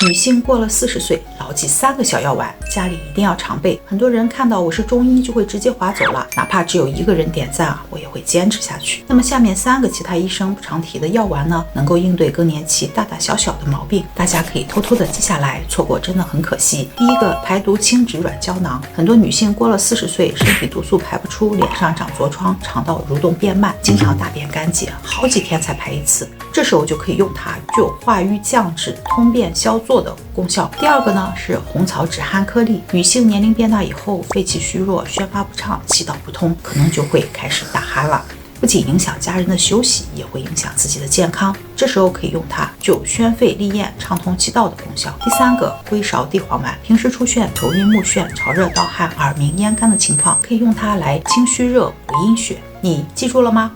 女性过了40岁，牢记3个小药丸，家里一定要常备。很多人看到我是中医就会直接划走了，哪怕只有1个人点赞啊，我也会坚持下去。那么下面3个其他医生不常提的药丸呢，能够应对更年期大大小小的毛病，大家可以偷偷的记下来，错过真的很可惜。第一个，排毒清脂软胶囊。很多女性过了40岁，身体毒素排不出，脸上长痤疮，肠道蠕动变慢，经常大便干结，好几天才排一次。这时候就可以用它，具有化瘀降脂、通便消作的功效。第二个呢是红草止鼾颗粒。女性年龄变大以后，肺气虚弱，宣发不畅，气道不通，可能就会开始打鼾了。不仅影响家人的休息，也会影响自己的健康。这时候可以用它，具有宣肺利咽、畅通气道的功效。第3个，龟芍地黄丸。平时出现头晕目眩、潮热盗汗、耳鸣咽干的情况，可以用它来清虚热、补阴血。你记住了吗？